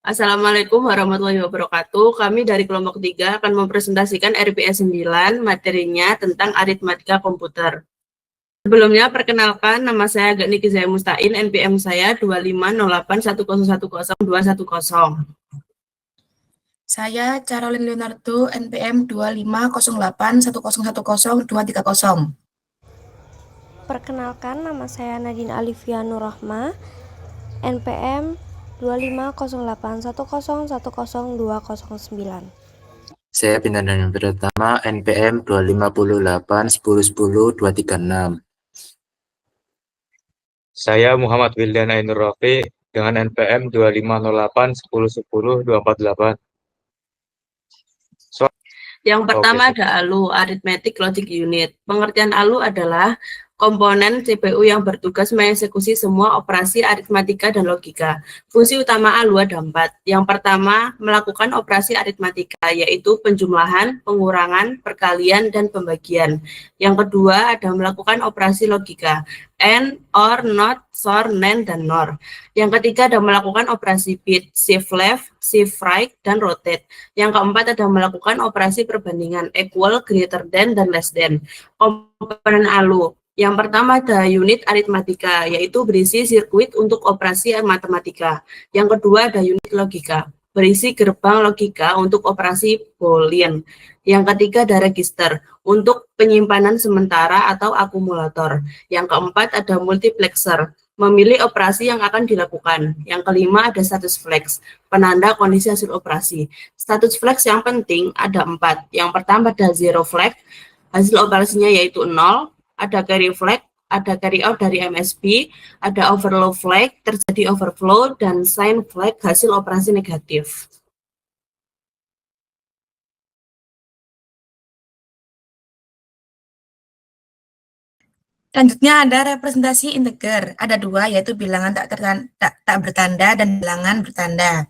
Assalamualaikum warahmatullahi wabarakatuh. Kami dari kelompok 3 akan mempresentasikan RPS 9, materinya tentang aritmatika komputer. Sebelumnya, perkenalkan, nama saya Niki Zaya Mustain, NPM saya 25081010210. Saya Carolyn Leonardo, NPM 25081010230. Perkenalkan, nama saya Nadine Alivia Nurrahma, NPM 25081010209. Saya Bintang Daniel Pratama, NPM 258 1010 236. Saya Muhammad Wildan Ainur Rafi dengan NPM 2508 1010 248. Yang pertama ada ALU, Arithmetic Logic Unit. Pengertian ALU adalah komponen CPU yang bertugas mengeksekusi semua operasi aritmatika dan logika. Fungsi utama ALU ada 4. Yang pertama, melakukan operasi aritmatika, yaitu penjumlahan, pengurangan, perkalian, dan pembagian. Yang kedua, ada melakukan operasi logika, AND, OR, NOT, SOR, NAND, dan NOR. Yang ketiga, ada melakukan operasi bit, shift left, shift right, dan rotate. Yang keempat, ada melakukan operasi perbandingan, equal, greater than, dan less than. Komponen ALU. Yang pertama ada unit aritmatika, yaitu berisi sirkuit untuk operasi matematika. Yang kedua ada unit logika, berisi gerbang logika untuk operasi boolean. Yang ketiga ada register, untuk penyimpanan sementara atau akumulator. Yang keempat ada multiplexer, memilih operasi yang akan dilakukan. Yang kelima ada status flag, penanda kondisi hasil operasi. Status flag yang penting ada 4. Yang pertama ada zero flag, hasil operasinya yaitu 0. Ada carry flag, ada carry out dari MSB, ada overflow flag, terjadi overflow, dan sign flag, hasil operasi negatif. Selanjutnya ada representasi integer. Ada 2, yaitu bilangan tak bertanda dan bilangan bertanda.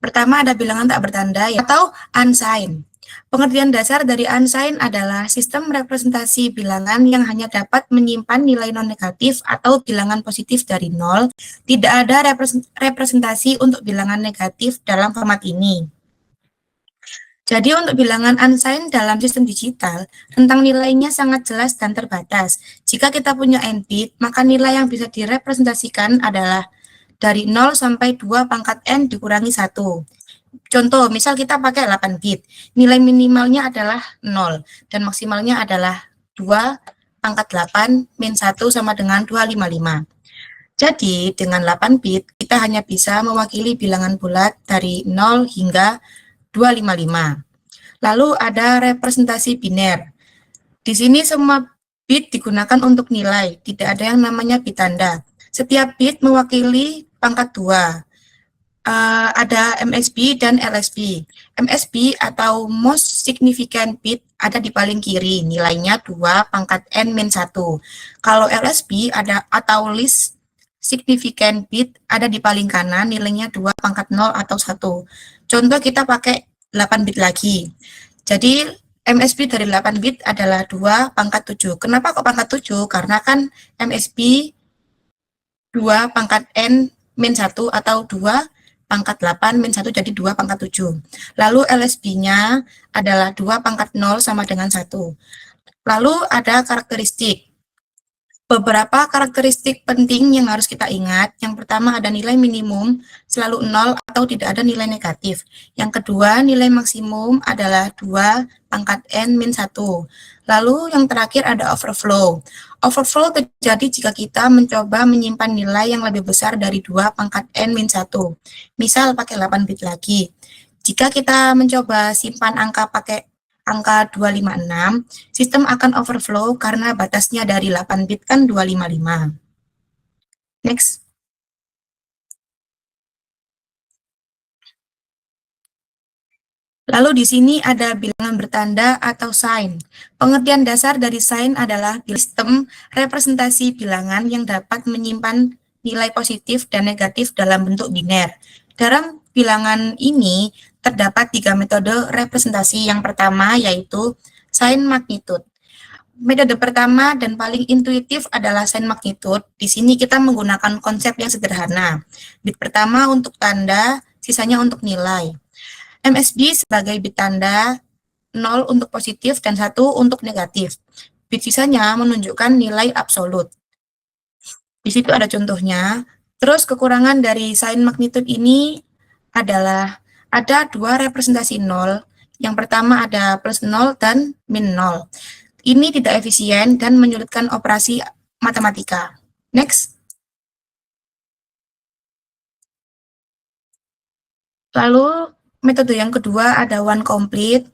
Pertama ada bilangan tak bertanda atau unsigned. Pengertian dasar dari unsigned adalah sistem representasi bilangan yang hanya dapat menyimpan nilai non-negatif atau bilangan positif dari 0. Tidak ada representasi untuk bilangan negatif dalam format ini. Jadi untuk bilangan unsigned dalam sistem digital, rentang nilainya sangat jelas dan terbatas. Jika kita punya n bit, maka nilai yang bisa direpresentasikan adalah dari 0 sampai 2 pangkat n dikurangi 1. Contoh, misal kita pakai 8 bit, nilai minimalnya adalah 0, dan maksimalnya adalah 2 pangkat 8 min 1 sama dengan 255. Jadi, dengan 8 bit, kita hanya bisa mewakili bilangan bulat dari 0 hingga 255. Lalu ada representasi biner. Di sini semua bit digunakan untuk nilai, tidak ada yang namanya bit tanda. Setiap bit mewakili pangkat 2. Ada MSB dan LSB. MSB atau most significant bit ada di paling kiri, nilainya 2 pangkat n min 1. Kalau LSB ada atau least significant bit ada di paling kanan, nilainya 2 pangkat 0 atau 1. Contoh kita pakai 8 bit lagi. Jadi MSB dari 8 bit adalah 2 pangkat 7. Kenapa kok pangkat 7? Karena kan MSB 2 pangkat n min 1 atau 2 pangkat 8 min 1 jadi 2 pangkat 7. Lalu LSB-nya adalah 2 pangkat 0 sama dengan 1. Lalu ada karakteristik. Beberapa karakteristik penting yang harus kita ingat. Yang pertama ada nilai minimum selalu 0 atau tidak ada nilai negatif. Yang kedua nilai maksimum adalah 2 pangkat n min 1. Lalu yang terakhir ada overflow. Overflow terjadi jika kita mencoba menyimpan nilai yang lebih besar dari 2 pangkat n min 1. Misal pakai 8 bit lagi. Jika kita mencoba simpan angka pakai angka 256, sistem akan overflow karena batasnya dari 8 bit kan 255. Next. Lalu di sini ada bilangan bertanda atau sign. Pengertian dasar dari sign adalah sistem representasi bilangan yang dapat menyimpan nilai positif dan negatif dalam bentuk biner. Dalam bilangan ini terdapat 3 metode representasi. Yang pertama yaitu sign magnitude. Metode pertama dan paling intuitif adalah sign magnitude. Di sini kita menggunakan konsep yang sederhana. Bit pertama untuk tanda, sisanya untuk nilai. MSB sebagai bit tanda 0 untuk positif dan 1 untuk negatif. Bit sisanya menunjukkan nilai absolut. Di situ ada contohnya. Terus kekurangan dari sign magnitude ini adalah ada dua representasi 0. Yang pertama ada plus 0 dan min 0. Ini tidak efisien dan menyulitkan operasi matematika. Next. Lalu metode yang kedua ada one complete.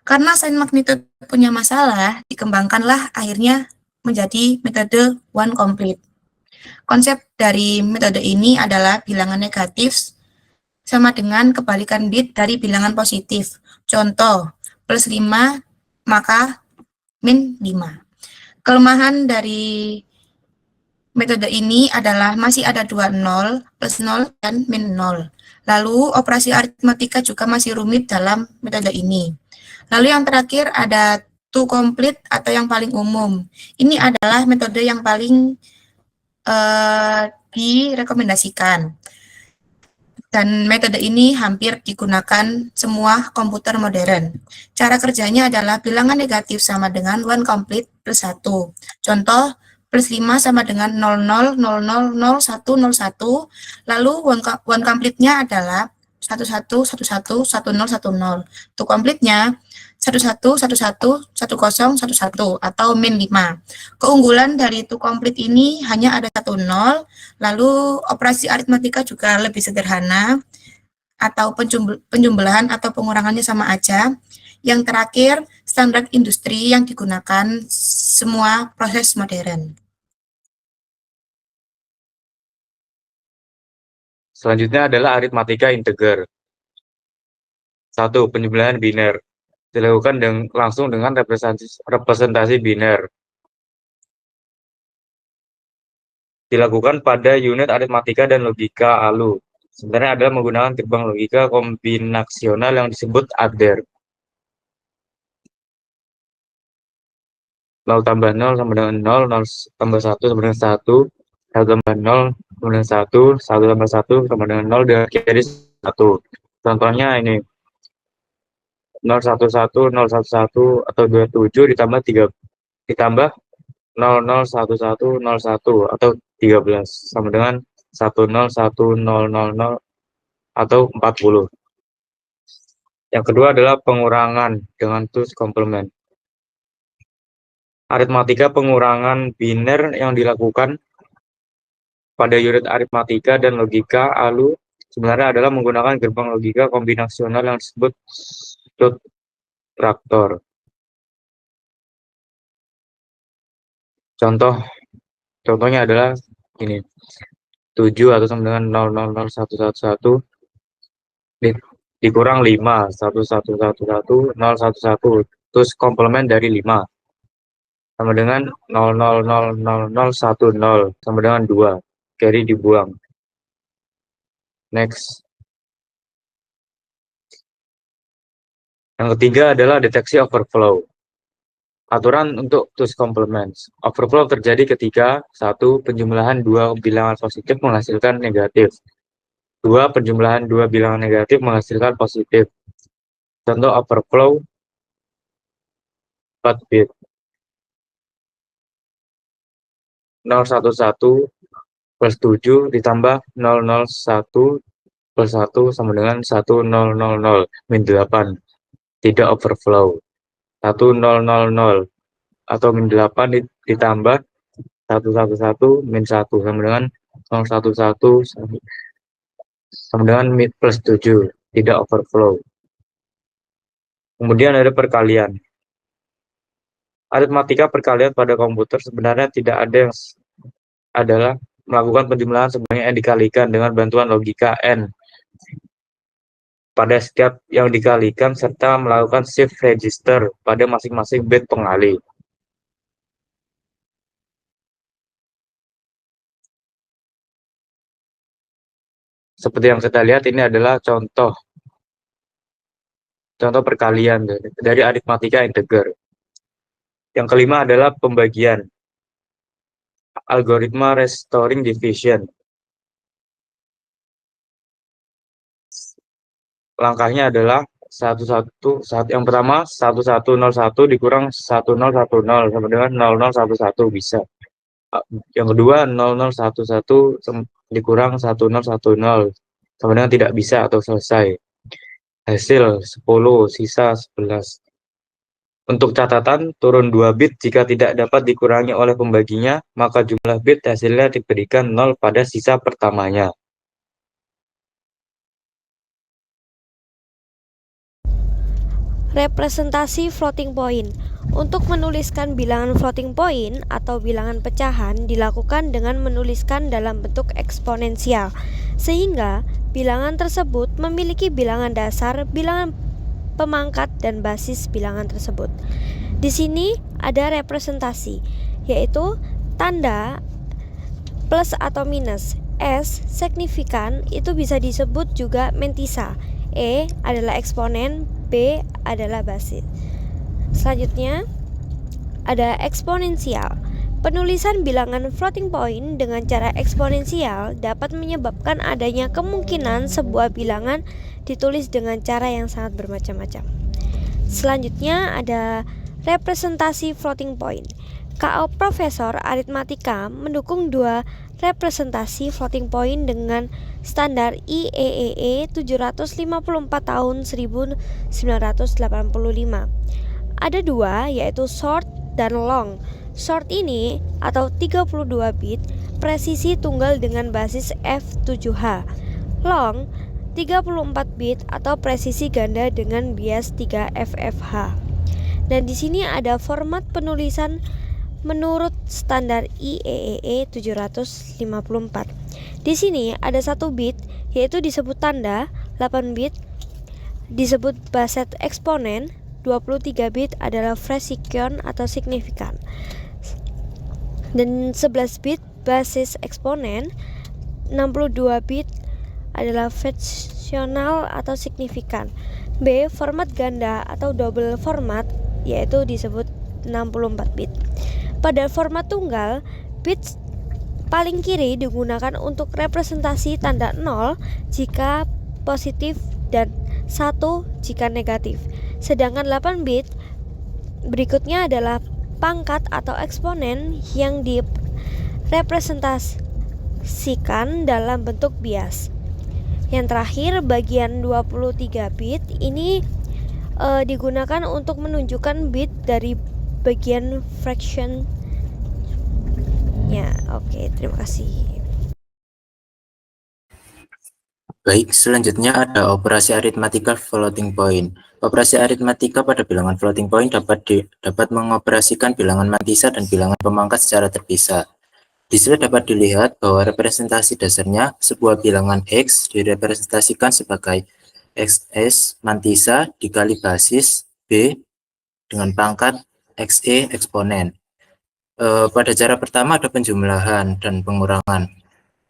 Karena sign magnitude punya masalah, dikembangkanlah akhirnya menjadi metode one complete. Konsep dari metode ini adalah bilangan negatif sama dengan kebalikan bit dari bilangan positif. Contoh, plus 5 maka min 5. Kelemahan dari metode ini adalah masih ada dua 0, plus 0, dan min 0. Lalu operasi aritmatika juga masih rumit dalam metode ini. Lalu yang terakhir ada to complete atau yang paling umum. Ini adalah metode yang paling direkomendasikan. Dan metode ini hampir digunakan semua komputer modern. Cara kerjanya adalah bilangan negatif sama dengan one complete plus 1. Contoh, plus 5 sama dengan 00, 00, 01, 01. Lalu one complete-nya adalah 11, 11, 10, 10. To complete-nya 11, 11, 10, 11 atau min 5. Keunggulan dari to complete ini hanya ada 1 0, lalu operasi aritmatika juga lebih sederhana, atau penjumlahan atau pengurangannya sama aja. Yang terakhir, standar industri yang digunakan semua proses modern. Selanjutnya adalah aritmatika integer. 1. Penjumlahan biner. Dilakukan langsung dengan representasi biner. Dilakukan pada unit aritmatika dan logika ALU. Sebenarnya adalah menggunakan gerbang logika kombinasional yang disebut adder. 0 tambah 0 sama dengan 0, 0 tambah 1 sama dengan 1, 1 tambah 0 sama dengan 1, 1 tambah 1 sama dengan 0, dan kiri 1. Contohnya ini. 011, 011, atau 27 ditambah 3 ditambah 001101 atau 13 sama dengan 101000 atau 40. Yang kedua adalah pengurangan dengan two's complement. Aritmatika pengurangan biner yang dilakukan pada unit aritmatika dan logika ALU sebenarnya adalah menggunakan gerbang logika kombinasional yang disebut subtraktor. Contohnya adalah ini. 7 atau sama dengan 000111 dikurang 5 1111 011 terus komplement dari 5 sama dengan 000010 sama dengan 2, carry dibuang. Next. Yang ketiga adalah deteksi overflow. Aturan untuk two's complements. Overflow terjadi ketika 1. Penjumlahan dua bilangan positif menghasilkan negatif. 2. Penjumlahan dua bilangan negatif menghasilkan positif. Contoh overflow 4 bit. 011 plus 7 ditambah 001 plus 1 sama dengan 1000 min 8. Tidak overflow. 1000 atau min 8 ditambah 111 min 1 sama dengan 011 sama dengan min plus 7. Tidak overflow. Kemudian ada perkalian. Aritmatika perkalian pada komputer sebenarnya tidak ada yang adalah melakukan penjumlahan sebanyak yang dikalikan dengan bantuan logika N pada setiap yang dikalikan serta melakukan shift register pada masing-masing bit pengali. Seperti yang kita lihat, ini adalah contoh perkalian dari aritmatika integer. Yang kelima adalah pembagian. Algoritma restoring division. langkahnya adalah yang pertama 1101 dikurang 1010 sama dengan 0011 bisa. Yang kedua 0011 dikurang 1010 sama dengan tidak bisa atau selesai. Hasil 10 sisa 11. Untuk catatan, turun 2 bit jika tidak dapat dikurangi oleh pembaginya, maka jumlah bit hasilnya diberikan 0 pada sisa pertamanya. Representasi floating point. Untuk menuliskan bilangan floating point atau bilangan pecahan dilakukan dengan menuliskan dalam bentuk eksponensial, sehingga bilangan tersebut memiliki bilangan dasar, bilangan pemangkat, dan basis bilangan tersebut. Di sini ada representasi, yaitu tanda plus atau minus. S signifikan itu bisa disebut juga mentisa. E adalah eksponen, B adalah basis. Selanjutnya ada eksponensial. Penulisan bilangan floating point dengan cara eksponensial dapat menyebabkan adanya kemungkinan sebuah bilangan ditulis dengan cara yang sangat bermacam-macam. Selanjutnya ada representasi floating point. KO Profesor Aritmatika mendukung dua representasi floating point dengan standar IEEE 754 tahun 1985. Ada dua, yaitu short dan long. Short ini atau 32 bit presisi tunggal dengan basis F7H. Long 34 bit atau presisi ganda dengan bias 3FFH. Dan di sini ada format penulisan menurut standar IEEE 754. Di sini ada 1 bit yaitu disebut tanda, 8 bit disebut baset eksponen, 23 bit adalah fraction atau signifikan, dan 11 bit basis eksponen, 62 bit adalah fractional atau signifikan. B. Format ganda atau double format yaitu disebut 64 bit. Pada format tunggal, bit paling kiri digunakan untuk representasi tanda 0 jika positif dan 1 jika negatif. Sedangkan 8 bit berikutnya adalah pangkat atau eksponen yang direpresentasikan dalam bentuk bias. Yang terakhir, bagian 23 bit ini digunakan untuk menunjukkan bit dari bagian fraction. Ya, oke, terima kasih. Baik, selanjutnya ada operasi aritmatika floating point. Operasi aritmatika pada bilangan floating point dapat mengoperasikan bilangan mantisa dan bilangan pemangkat secara terpisah. Di sini dapat dilihat bahwa representasi dasarnya sebuah bilangan X direpresentasikan sebagai XS mantisa dikali basis B dengan pangkat XE eksponen. Pada cara pertama ada penjumlahan dan pengurangan.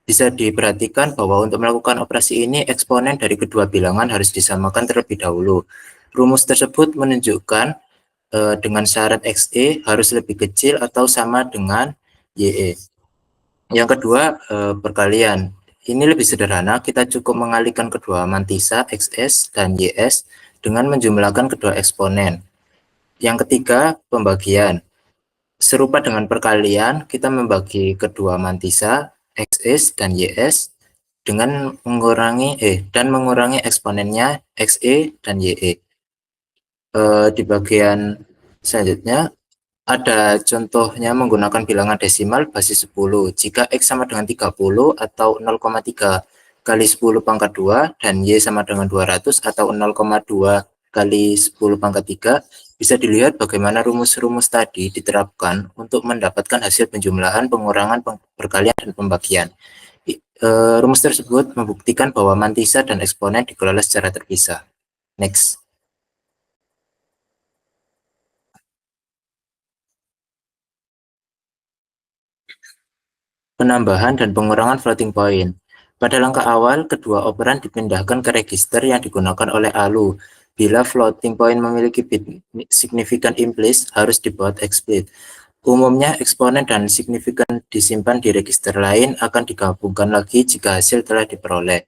Bisa diperhatikan bahwa untuk melakukan operasi ini eksponen dari kedua bilangan harus disamakan terlebih dahulu. Rumus tersebut menunjukkan dengan syarat XE harus lebih kecil atau sama dengan YE. Yang kedua, perkalian. Ini lebih sederhana, kita cukup mengalihkan kedua mantisa XS dan YS dengan menjumlahkan kedua eksponen. Yang ketiga, pembagian. Serupa dengan perkalian, kita membagi kedua mantisa XS dan YS dengan mengurangi eksponennya XE dan YE. Di bagian selanjutnya ada contohnya menggunakan bilangan desimal basis 10. Jika X sama dengan 30 atau 0,3 kali 10 pangkat 2 dan Y sama dengan 200 atau 0,2 kali 10 pangkat 3, bisa dilihat bagaimana rumus-rumus tadi diterapkan untuk mendapatkan hasil penjumlahan, pengurangan, perkalian, dan pembagian. Rumus tersebut membuktikan bahwa mantisa dan eksponen dikelola secara terpisah. Next. Penambahan dan pengurangan floating point. Pada langkah awal, kedua operan dipindahkan ke register yang digunakan oleh ALU. Bila floating point memiliki bit signifikan implicit, harus dibuat explicit. Umumnya, eksponen dan signifikan disimpan di register lain akan digabungkan lagi jika hasil telah diperoleh.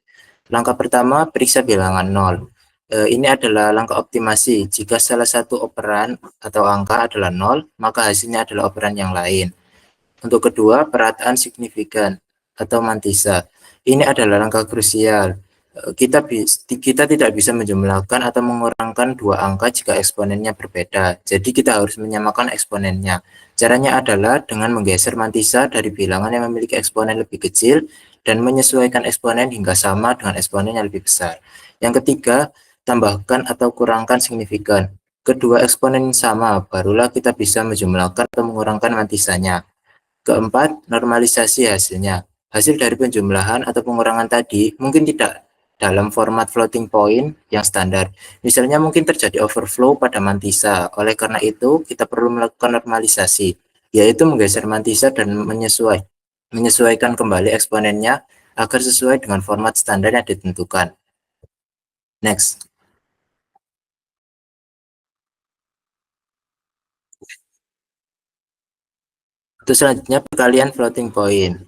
Langkah pertama, periksa bilangan 0. Ini adalah langkah optimasi. Jika salah satu operan atau angka adalah 0, maka hasilnya adalah operan yang lain. Untuk kedua, perataan signifikan atau mantisa. Ini adalah langkah krusial. Kita tidak bisa menjumlahkan atau mengurangkan dua angka jika eksponennya berbeda. Jadi kita harus menyamakan eksponennya. Caranya adalah dengan menggeser mantisa dari bilangan yang memiliki eksponen lebih kecil dan menyesuaikan eksponen hingga sama dengan eksponen yang lebih besar. Yang ketiga, tambahkan atau kurangkan signifikan. Kedua eksponen sama, barulah kita bisa menjumlahkan atau mengurangkan mantisanya. Keempat, normalisasi hasilnya. Hasil dari penjumlahan atau pengurangan tadi mungkin tidak dalam format floating point yang standar. Misalnya mungkin terjadi overflow pada mantisa. Oleh karena itu, kita perlu melakukan normalisasi, yaitu menggeser mantisa dan menyesuaikan kembali eksponennya agar sesuai dengan format standar yang ditentukan. Next. Untuk selanjutnya, perkalian floating point.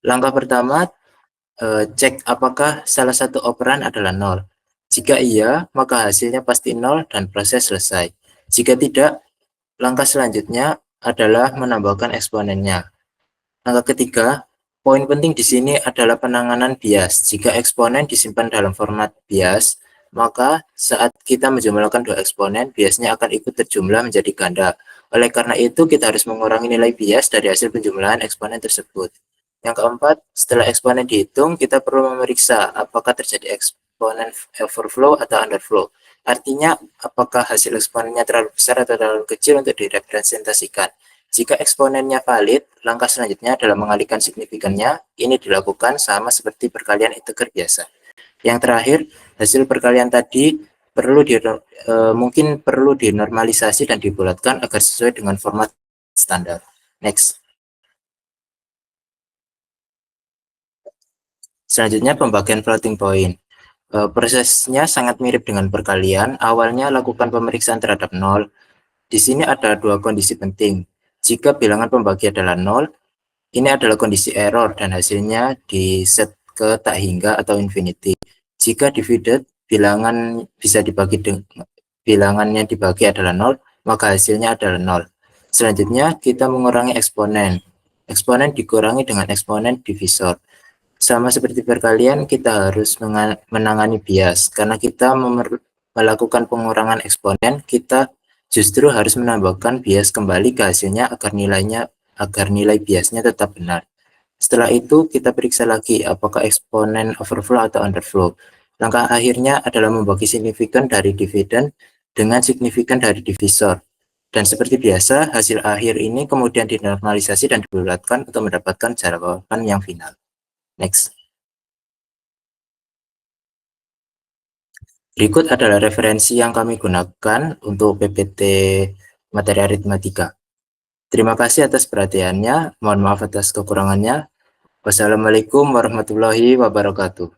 Langkah pertama, cek apakah salah satu operan adalah 0. Jika iya, maka hasilnya pasti 0 dan proses selesai. Jika tidak, langkah selanjutnya adalah menambahkan eksponennya. Langkah ketiga, poin penting di sini adalah penanganan bias. Jika eksponen disimpan dalam format bias, maka saat kita menjumlahkan dua eksponen, biasnya akan ikut terjumlah menjadi ganda. Oleh karena itu, kita harus mengurangi nilai bias dari hasil penjumlahan eksponen tersebut. Yang keempat, setelah eksponen dihitung, kita perlu memeriksa apakah terjadi eksponen overflow atau underflow. Artinya, apakah hasil eksponennya terlalu besar atau terlalu kecil untuk direpresentasikan. Jika eksponennya valid, langkah selanjutnya adalah mengalihkan signifikannya. Ini dilakukan sama seperti perkalian integer biasa. Yang terakhir, hasil perkalian tadi mungkin perlu dinormalisasi dan dibulatkan agar sesuai dengan format standar. Next. Selanjutnya pembagian floating point. Prosesnya sangat mirip dengan perkalian. Awalnya lakukan pemeriksaan terhadap 0. Di sini ada dua kondisi penting. Jika bilangan pembagi adalah 0, ini adalah kondisi error dan hasilnya diset ke tak hingga atau infinity. Jika divided, bilangannya dibagi adalah 0, maka hasilnya adalah 0. Selanjutnya, kita mengurangi eksponen. Eksponen dikurangi dengan eksponen divisor. Sama seperti perkalian, kita harus menangani bias. Karena kita melakukan pengurangan eksponen, kita justru harus menambahkan bias kembali ke hasilnya agar nilai biasnya tetap benar. Setelah itu, kita periksa lagi apakah eksponen overflow atau underflow. Langkah akhirnya adalah membagi signifikan dari dividen dengan signifikan dari divisor. Dan seperti biasa, hasil akhir ini kemudian dinormalisasi dan dibulatkan untuk mendapatkan jawaban yang final. Next. Berikut adalah referensi yang kami gunakan untuk PPT materi aritmatika. Terima kasih atas perhatiannya. Mohon maaf atas kekurangannya. Wassalamualaikum warahmatullahi wabarakatuh.